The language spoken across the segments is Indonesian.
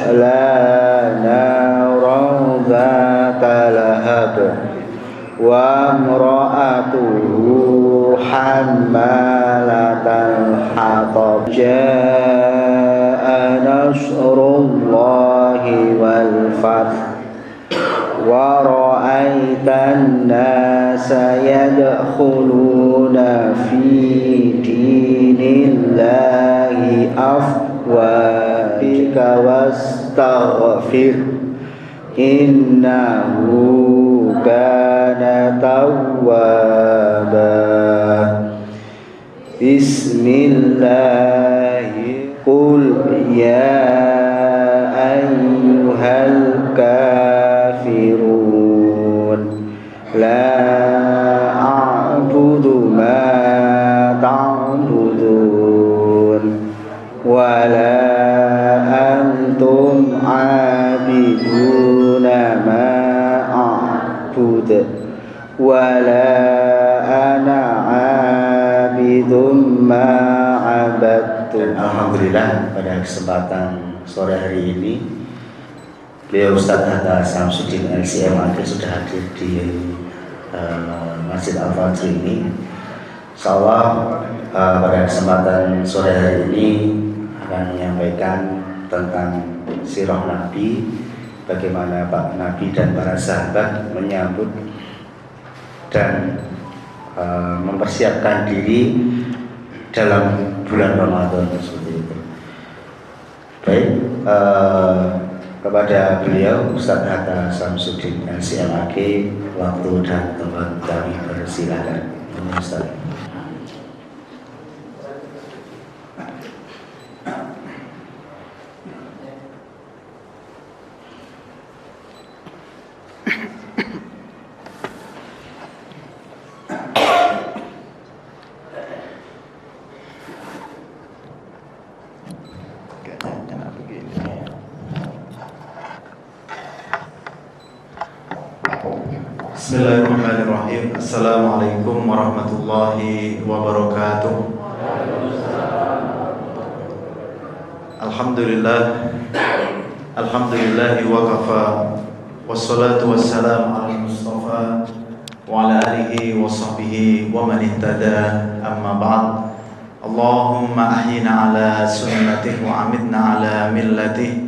سيصلى نارا ذات لهب وامرأته حمالة الحطب جاء نصر الله والفتح ورأيت الناس يدخلون في دين الله أفواجا واستغفر إنه كان توابا بسم الله قل يا أيها الكافرون لا أعبد ما تعبدون ولا أنتم عابدون ما أعبد ولا أنا عابد ما عبدتم. Alhamdulillah, pada kesempatan sore hari ini beliau Ustaz Hatta Samsudin LCM sudah hadir di Masjid Al-Fajr ini. Insyaallah pada kesempatan sore hari ini akan menyampaikan tentang sirah Nabi, bagaimana Pak Nabi dan para sahabat menyambut dan mempersiapkan diri dalam bulan Ramadan seperti itu. Baik, kepada beliau Ustaz Hatta Samsudin LCMAG, waktu dan tempat kami persilakan. Ustaz. Bismillahirrahmanirrahim. Assalamualaikum warahmatullahi wabarakatuh. Alhamdulillah, alhamdulillahi wa kafa, wassalatu wassalamu ala mustafa wa ala alihi wa sahbihi wa man ihtada, amma ba'd. Allahumma ahyina ala sunnatih wa amitna ala millatih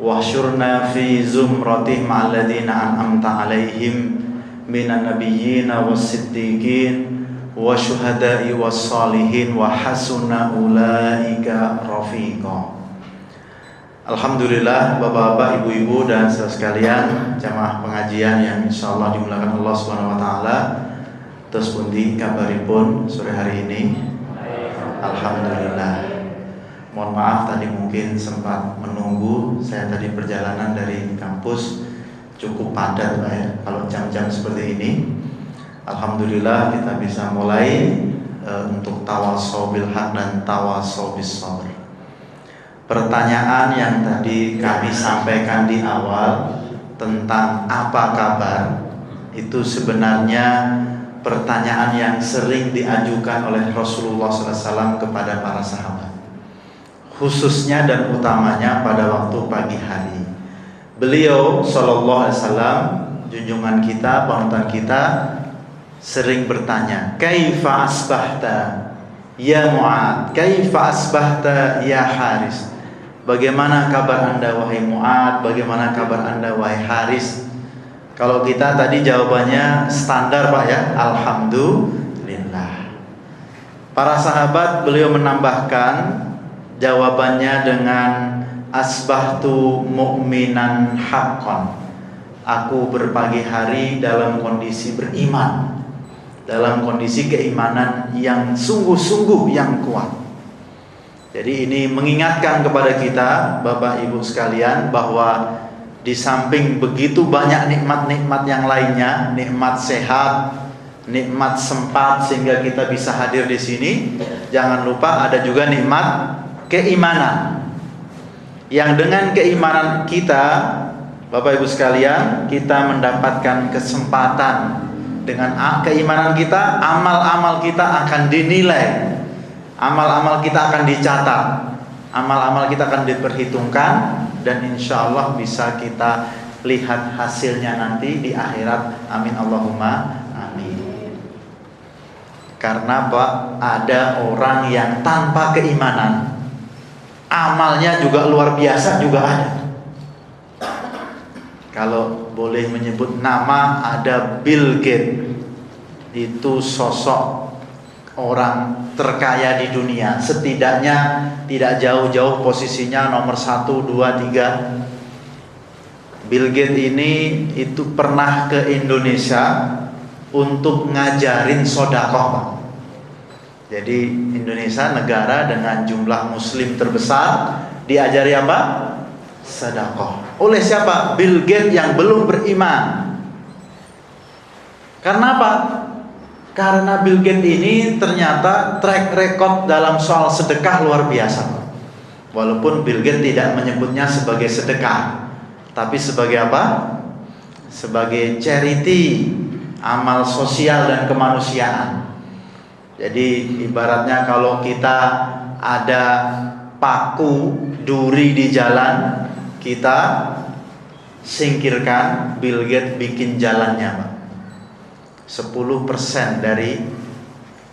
wahsyurna fi zumratih ma'alladina an'amta alaihim minan nabiyyin was-siddiqin wasyuhada'i was-salihin wa hasuna ulaika rafiqa. Alhamdulillah, Bapak-bapak, Ibu-ibu dan saudara sekalian, jamaah pengajian yang insyaallah dimuliakan Allah Subhanahu wa taala. Terus pundi kabaripun sore hari ini? Alhamdulillah. Mohon maaf tadi mungkin sempat menunggu. Saya tadi perjalanan dari kampus cukup padat Pak ya, kalau jam-jam seperti ini. Alhamdulillah kita bisa mulai untuk tawasau bil haq dan tawasau bis sabr. Pertanyaan yang tadi kami sampaikan di awal tentang apa kabar, itu sebenarnya pertanyaan yang sering diajukan oleh Rasulullah SAW kepada para sahabat, khususnya dan utamanya pada waktu pagi hari. Beliau Sallallahu Alaihi Wasallam, junjungan kita, panutan kita, sering bertanya, Kaifa asbahta ya Mu'ad, Kaifa asbahta ya Haris. Bagaimana kabar anda wahai Mu'ad, bagaimana kabar anda wahai Haris. Kalau kita tadi jawabannya standar Pak ya, Alhamdulillah. Para sahabat beliau menambahkan jawabannya dengan asbahtu mu'minan haqqan. Aku berpagi hari dalam kondisi beriman, dalam kondisi keimanan yang sungguh-sungguh yang kuat. Jadi ini mengingatkan kepada kita Bapak Ibu sekalian bahwa di samping begitu banyak nikmat-nikmat yang lainnya, nikmat sehat, nikmat sempat sehingga kita bisa hadir di sini, jangan lupa ada juga nikmat keimanan. Yang dengan keimanan kita, Bapak Ibu sekalian, kita mendapatkan kesempatan. Dengan keimanan kita, amal-amal kita akan dinilai, amal-amal kita akan dicatat, amal-amal kita akan diperhitungkan, dan insya Allah bisa kita lihat hasilnya nanti di akhirat. Amin Allahumma amin. Karena Pak, ada orang yang tanpa keimanan amalnya juga luar biasa juga ada. Kalau boleh menyebut nama, ada Bill Gates. Itu sosok orang terkaya di dunia. Setidaknya tidak jauh-jauh posisinya nomor 1, 2, 3. Bill Gates ini itu pernah ke Indonesia untuk ngajarin sedekah, Pak. Jadi Indonesia negara dengan jumlah muslim terbesar, diajari apa? Sedekah. Oleh siapa? Bill Gates yang belum beriman. Karena apa? Karena Bill Gates ini ternyata track record dalam soal sedekah luar biasa. Walaupun Bill Gates tidak menyebutnya sebagai sedekah, tapi sebagai apa? Sebagai charity, amal sosial dan kemanusiaan. Jadi ibaratnya kalau kita ada paku duri di jalan, kita singkirkan, Bill Gates bikin jalannya, Pak. 10% dari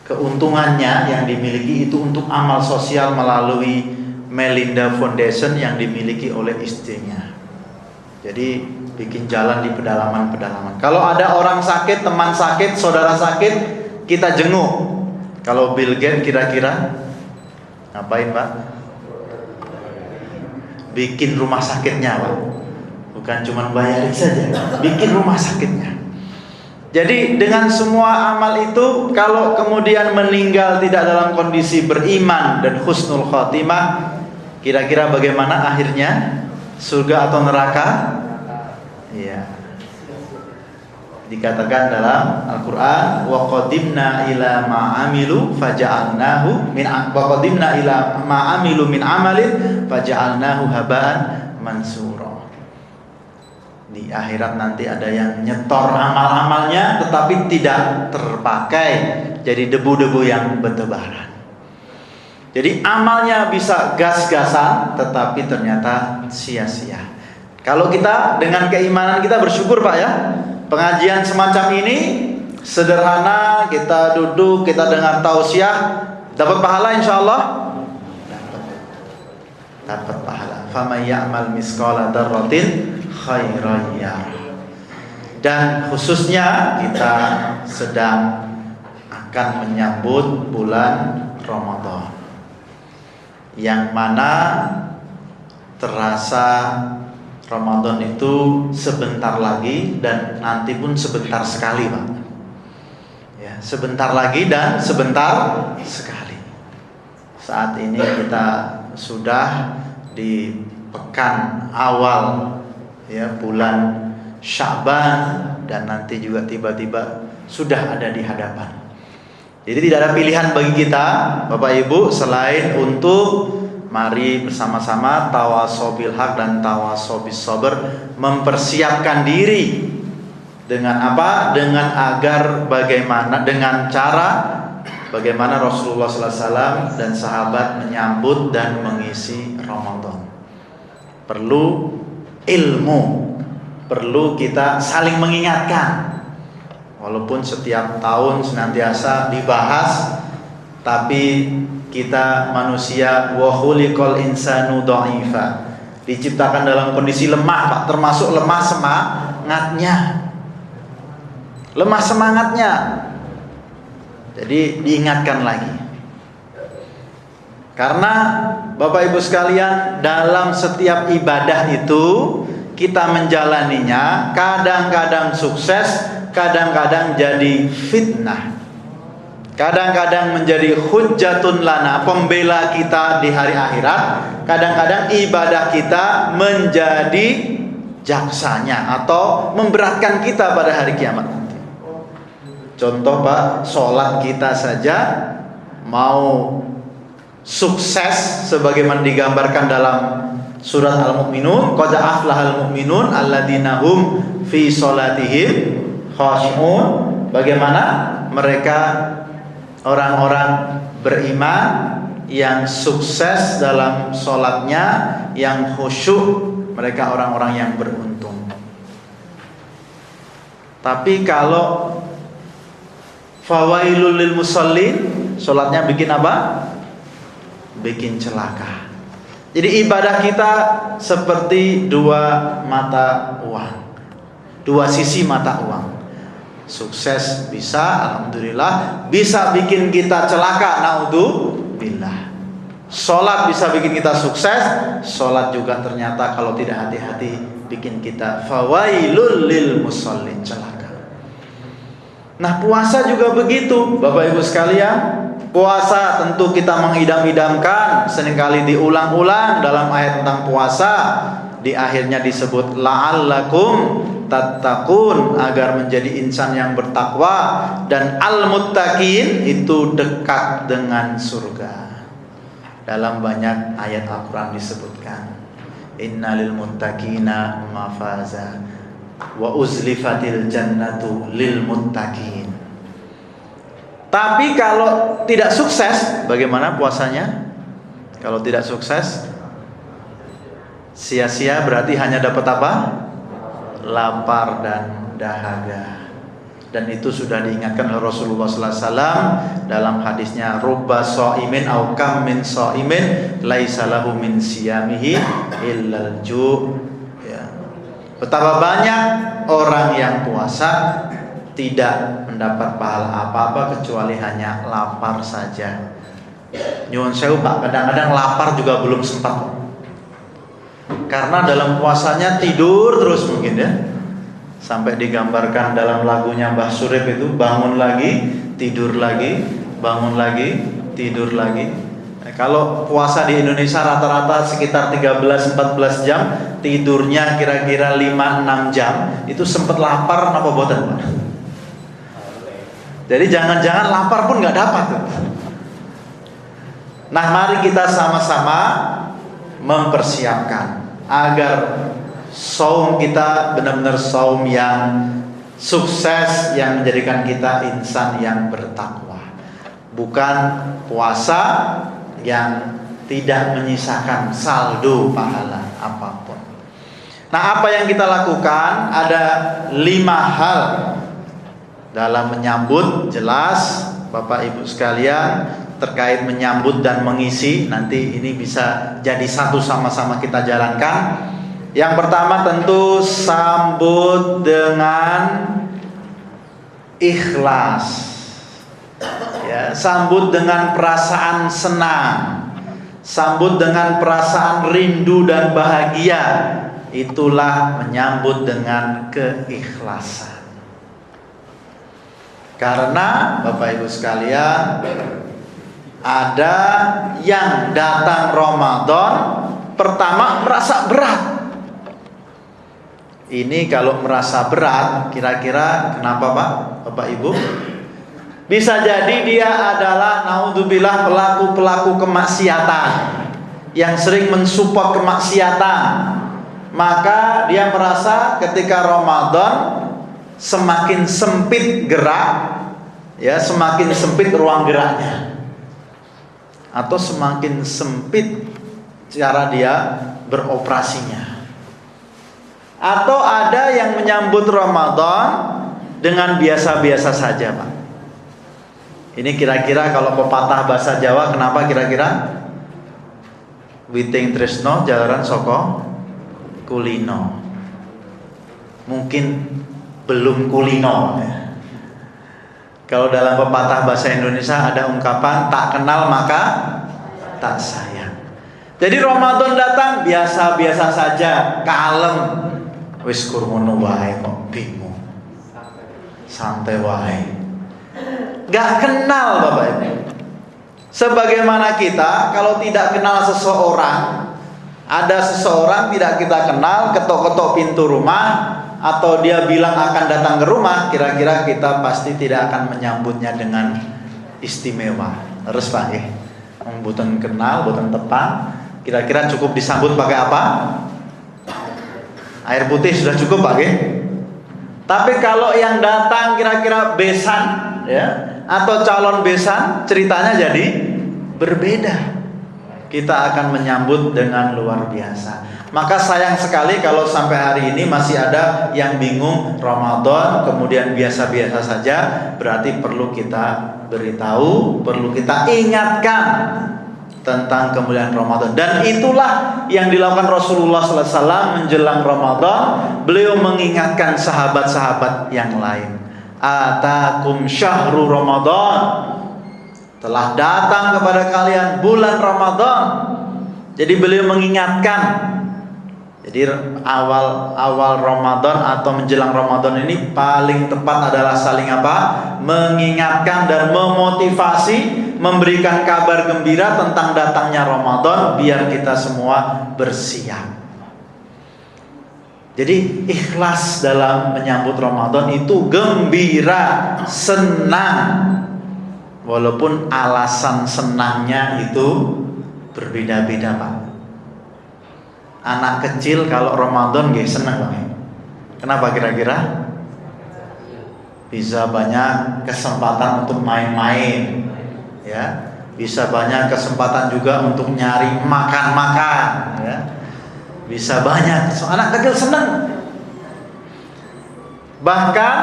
keuntungannya yang dimiliki itu untuk amal sosial melalui Melinda Foundation yang dimiliki oleh istrinya. Jadi bikin jalan di pedalaman-pedalaman. Kalau ada orang sakit, teman sakit, saudara sakit, kita jenguk. Kalau Bill Gates kira-kira ngapain, Pak? Bikin rumah sakitnya, Pak. Bukan cuma bayarin saja, bikin rumah sakitnya. Jadi dengan semua amal itu, kalau kemudian meninggal tidak dalam kondisi beriman dan husnul khotimah, kira-kira bagaimana akhirnya? Surga atau neraka? Iya. Dikatakan dalam Al-Quran, wa qadimna ila ma'amilu faja'alnahu min amalin faja'alnahu haba'an mansura. Di akhirat nanti ada yang nyetor amal-amalnya tetapi tidak terpakai, jadi debu-debu yang bertebaran. Jadi amalnya bisa gas-gasan tetapi ternyata sia-sia. Kalau kita dengan keimanan kita bersyukur, Pak, ya. Pengajian semacam ini sederhana, kita duduk, kita dengar tausiah, dapat pahala insyaallah. Dapat pahala. Faman ya'mal misqala dzarratin khairan yarah. Dan khususnya kita sedang akan menyambut bulan Ramadan, yang mana terasa Ramadan itu sebentar lagi dan nanti pun sebentar sekali, Pak. Ya, sebentar lagi dan sebentar sekali. Saat ini kita sudah di pekan awal, ya, bulan Sya'ban, dan nanti juga tiba-tiba sudah ada di hadapan. Jadi tidak ada pilihan bagi kita, Bapak Ibu, selain untuk mari bersama-sama tawasobil haq dan tawasobis sabr, mempersiapkan diri dengan apa? Dengan agar bagaimana, dengan cara bagaimana Rasulullah SAW dan sahabat menyambut dan mengisi Ramadan. Perlu ilmu, perlu kita saling mengingatkan. Walaupun setiap tahun senantiasa dibahas, tapi kita manusia wa khuliqal insanu dha'ifa, diciptakan dalam kondisi lemah, Pak, termasuk lemah semangatnya. Lemah semangatnya. Jadi diingatkan lagi. Karena Bapak Ibu sekalian, dalam setiap ibadah itu kita menjalaninya kadang-kadang sukses, kadang-kadang jadi fitnah. Kadang-kadang menjadi hujjatun lana, pembela kita di hari akhirat. Kadang-kadang ibadah kita menjadi jaksanya atau memberatkan kita pada hari kiamat nanti. Contoh, Pak, sholat kita saja mau sukses sebagaimana digambarkan dalam surat Al-Mu'minun, qad aflahal mu'minun alladzina hum fi sholatihim khashi'un. Bagaimana mereka orang-orang beriman yang sukses dalam sholatnya, yang khusyuk mereka orang-orang yang beruntung. Tapi kalau fawailul lil musallin, sholatnya bikin apa? Bikin celaka. Jadi ibadah kita seperti dua mata uang, dua sisi mata uang. Sukses bisa, alhamdulillah, bisa bikin kita celaka, naudzubillah. Sholat bisa bikin kita sukses, sholat juga ternyata kalau tidak hati-hati bikin kita fawailul lil musallin, celaka. Nah, puasa juga begitu, Bapak Ibu sekalian. Puasa tentu kita mengidam-idamkan, seringkali diulang-ulang dalam ayat tentang puasa. Di akhirnya disebut la'allakum tattaqun, agar menjadi insan yang bertakwa, dan al-muttaqin itu dekat dengan surga. Dalam banyak ayat Al-Qur'an disebutkan innalil muttaqina mafaza wa uzlifatil jannatu lil muttaqin. Tapi kalau tidak sukses, bagaimana puasanya? Kalau tidak sukses, sia-sia, berarti hanya dapat apa? Lapar dan dahaga. Dan itu sudah diingatkan oleh Rasulullah SAW dalam hadisnya, rubba shaimin au kam min shaimin laisa lahu min siyamihi illal ju'. Ya. Betapa banyak orang yang puasa tidak mendapat pahala apa-apa kecuali hanya lapar saja. Nyuwun sewu Pak, kadang-kadang lapar juga belum sempat. Karena dalam puasanya tidur terus mungkin ya. Sampai digambarkan dalam lagunya Mbah Surip itu, bangun lagi, tidur lagi, bangun lagi, tidur lagi. Nah, kalau puasa di Indonesia rata-rata sekitar 13-14 jam, tidurnya kira-kira 5-6 jam, itu sempat lapar apa boten Pak? Jadi jangan-jangan lapar pun nggak dapat tuh. Nah, mari kita sama-sama mempersiapkan agar saum kita benar-benar saum yang sukses, yang menjadikan kita insan yang bertakwa, bukan puasa yang tidak menyisakan saldo pahala apapun. Nah, apa yang kita lakukan? Ada 5 hal dalam menyambut. Jelas Bapak Ibu sekalian, terkait menyambut dan mengisi, nanti ini bisa jadi satu, sama-sama kita jalankan. Yang pertama tentu sambut dengan ikhlas, ya, sambut dengan perasaan senang, sambut dengan perasaan rindu dan bahagia. Itulah menyambut dengan keikhlasan. Karena Bapak Ibu sekalian, ada yang datang Ramadan pertama merasa berat. Ini kalau merasa berat, kira-kira kenapa Pak, Bapak Ibu? Bisa jadi dia adalah naudzubillah pelaku-pelaku kemaksiatan yang sering mensupport kemaksiatan. Maka dia merasa ketika Ramadan semakin sempit gerak, ya, semakin sempit ruang geraknya, atau semakin sempit cara dia beroperasinya. Atau ada yang menyambut Ramadan dengan biasa-biasa saja Pak. Ini kira-kira kalau pepatah bahasa Jawa, kenapa kira-kira? Witing tresno jalaran soko kulino. Mungkin belum kulino ya. Kalau dalam pepatah bahasa Indonesia ada ungkapan tak kenal maka tak sayang. Jadi Ramadan datang biasa-biasa saja, kalem. Wis kurmono wae kok bingung. Santai wae. Gak kenal Bapak Ibu. Sebagaimana kita kalau tidak kenal seseorang, ada seseorang tidak kita kenal ketok-ketok pintu rumah, atau dia bilang akan datang ke rumah, kira-kira kita pasti tidak akan menyambutnya dengan istimewa. Terus Pak ya, mboten kenal, mboten tepan, kira-kira cukup disambut pakai apa? Air putih sudah cukup Pak ya. Tapi kalau yang datang kira-kira besan ya, atau calon besan, ceritanya jadi berbeda. Kita akan menyambut dengan luar biasa. Maka sayang sekali kalau sampai hari ini masih ada yang bingung Ramadan kemudian biasa-biasa saja. Berarti perlu kita beritahu, perlu kita ingatkan tentang kemuliaan Ramadan. Dan itulah yang dilakukan Rasulullah SAW menjelang Ramadan. Beliau mengingatkan sahabat-sahabat yang lain. Atakum syahru Ramadan, telah datang kepada kalian bulan Ramadan. Jadi beliau mengingatkan. Jadi awal Ramadan atau menjelang Ramadan ini paling tepat adalah saling apa? Mengingatkan dan memotivasi, memberikan kabar gembira tentang datangnya Ramadan biar kita semua bersiap. Jadi ikhlas dalam menyambut Ramadan itu gembira, senang. Walaupun alasan senangnya itu berbeda-beda, Pak. Anak kecil kalau Ramadan nggih seneng, Pak. Kenapa kira-kira? Bisa banyak kesempatan untuk main-main, ya. Bisa banyak kesempatan juga untuk nyari makan-makan, ya. Bisa banyak. Anak kecil seneng. Bahkan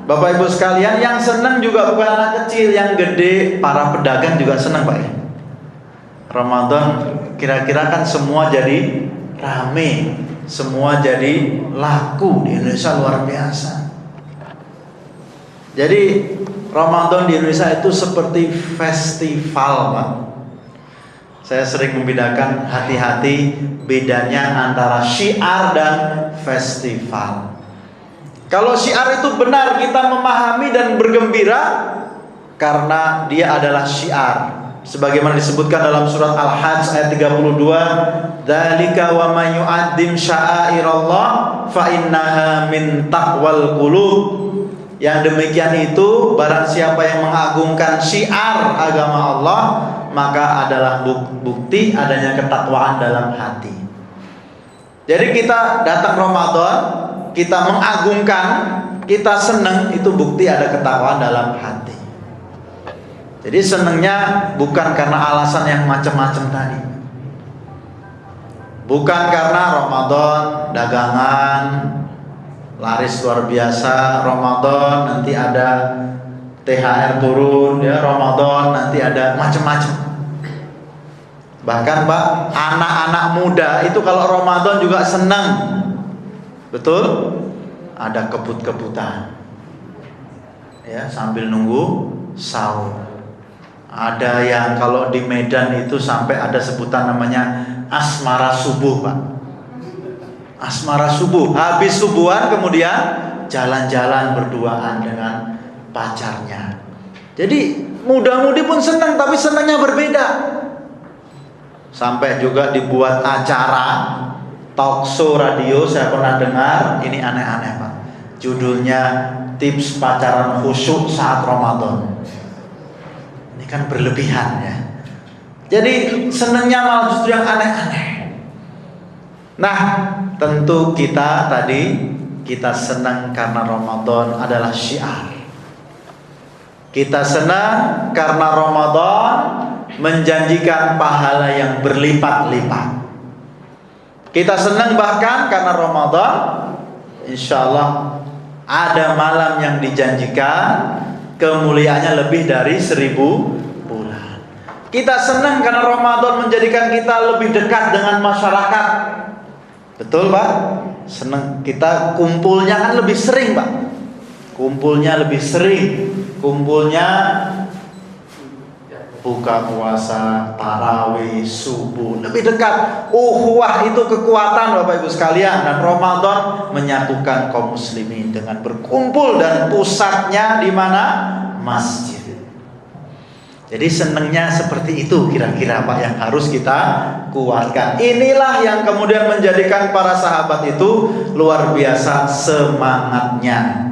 Bapak Ibu sekalian, yang seneng juga bukan anak kecil, yang gede, para pedagang juga seneng, Pak. Ramadan kira-kira kan semua jadi rame, semua jadi laku di Indonesia, luar biasa. Jadi Ramadan di Indonesia itu seperti festival, Pak. Saya sering membedakan, hati-hati bedanya antara syiar dan festival. Kalau syiar itu benar, kita memahami dan bergembira karena dia adalah syiar. Sebagaimana disebutkan dalam surat Al-Hajj ayat 32, "Dzalika wa may yu'azzim sya'airallah fa innaha min taqwal qulub." Yang demikian itu, barang siapa yang mengagungkan syiar agama Allah, maka adalah bukti adanya ketakwaan dalam hati. Jadi kita datang Ramadan, kita mengagungkan, kita senang, itu bukti ada ketakwaan dalam hati. Jadi senangnya bukan karena alasan yang macam-macam tadi. Bukan karena Ramadan dagangan laris luar biasa, Ramadan nanti ada THR turun, ya, Ramadan nanti ada macam-macam. Bahkan, Pak, anak-anak muda itu kalau Ramadan juga senang. Betul? Ada kebut-kebutan. Ya, sambil nunggu sahur. Ada yang kalau di Medan itu sampai ada sebutan namanya asmara subuh, Pak. Asmara subuh. Habis subuhan kemudian jalan-jalan berduaan dengan pacarnya. Jadi muda-mudi pun senang, tapi senangnya berbeda. Sampai juga dibuat acara talk show radio, saya pernah dengar, ini aneh-aneh, Pak. Judulnya Tips Pacaran Khusyuk Saat Ramadan. Ini kan berlebihan, ya. Jadi senangnya malah justru yang aneh-aneh. Nah, tentu kita tadi kita senang karena Ramadan adalah syiar. Kita senang karena Ramadan menjanjikan pahala yang berlipat-lipat. Kita senang bahkan karena Ramadan, insya Allah ada malam yang dijanjikan kemuliaannya lebih dari 1000 bulan. Kita senang karena Ramadan menjadikan kita lebih dekat dengan masyarakat. Betul, Pak? Senang, kita kumpulnya kan lebih sering, Pak. Kumpulnya lebih sering. Kumpulnya buka puasa, tarawih, subuh, lebih dekat. Ukhuwah itu kekuatan, Bapak Ibu sekalian. Dan Ramadan menyatukan kaum muslimin dengan berkumpul, dan pusatnya di mana? Masjid. Jadi senangnya seperti itu kira-kira, Pak, yang harus kita kuatkan. Inilah yang kemudian menjadikan para sahabat itu luar biasa semangatnya.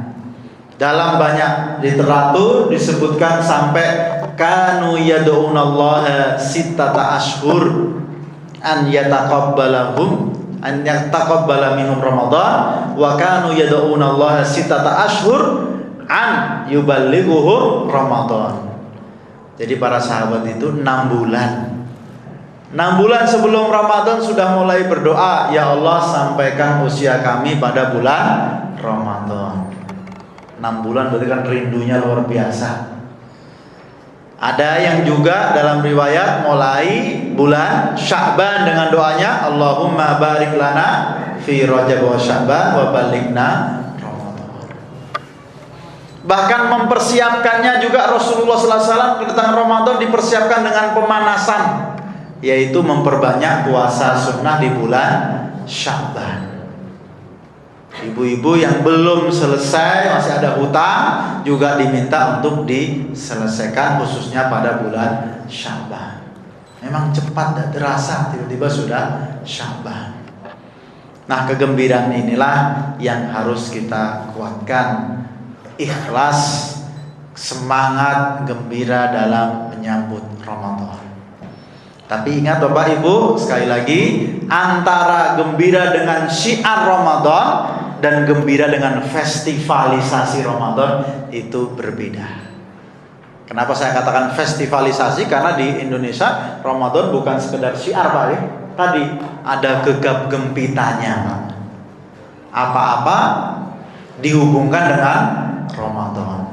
Dalam banyak literatur disebutkan sampai kanu yad'unallaha sittata ashhur an yataqabbalahum an yataqabbala minhum Ramadan, wa kanu yad'unallaha sittata ashhur an yuballighuhum Ramadan. Jadi para sahabat itu 6 bulan 6 bulan sebelum Ramadan sudah mulai berdoa, ya Allah sampaikan usia kami pada bulan Ramadan. 6 bulan berarti kan rindunya luar biasa. Ada yang juga dalam riwayat mulai bulan Sya'ban dengan doanya Allahumma barik lana fi Rajab wa Sya'ban wa balighna Ramadan. Bahkan mempersiapkannya juga Rasulullah SAW kedatangan Ramadan dipersiapkan dengan pemanasan, yaitu memperbanyak puasa sunnah di bulan Sya'ban. Ibu-ibu yang belum selesai masih ada hutang juga diminta untuk diselesaikan, khususnya pada bulan Sya'ban. Memang cepat dan terasa tiba-tiba sudah Sya'ban. Nah, kegembiraan inilah yang harus kita kuatkan. Ikhlas, semangat, gembira dalam menyambut Ramadan. Tapi ingat Bapak Ibu, sekali lagi, antara gembira dengan syiar Ramadan dan gembira dengan festivalisasi Ramadan itu berbeda. Kenapa saya katakan festivalisasi? Karena di Indonesia Ramadan bukan sekedar syiar Pak ya. Tadi ada gegap gempitanya Pak. Apa-apa dihubungkan dengan Ramadan.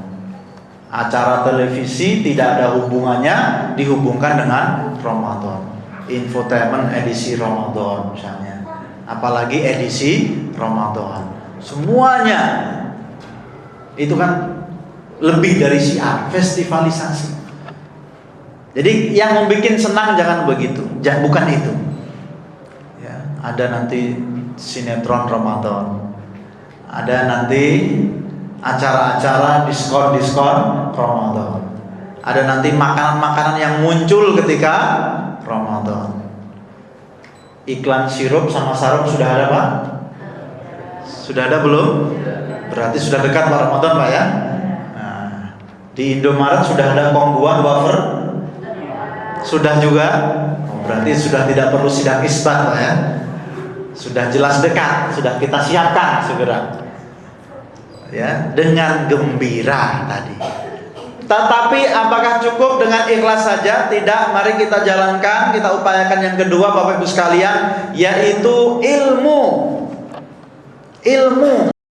Acara televisi tidak ada hubungannya dihubungkan dengan Ramadan. Infotainment edisi Ramadan misalnya, apalagi edisi Ramadan. Semuanya itu kan lebih dari syiar, festivalisasi. Jadi yang membuat senang jangan begitu, bukan itu. Ya, ada nanti sinetron Ramadan, ada nanti acara-acara diskon Ramadan, ada nanti makanan-makanan yang muncul ketika Ramadan. Iklan sirup sama sarung sudah ada Pak? Sudah ada belum? Berarti sudah dekat Pak Ramadan Pak ya. Nah, di Indomaret sudah ada kongguan wafer? Sudah juga? Oh, berarti sudah tidak perlu sidang isbat Pak ya. Sudah jelas dekat, sudah kita siapkan segera. Ya, dengan gembira tadi. Tetapi apakah cukup dengan ikhlas saja? Tidak. Mari kita jalankan, kita upayakan yang kedua Bapak Ibu sekalian, yaitu ilmu.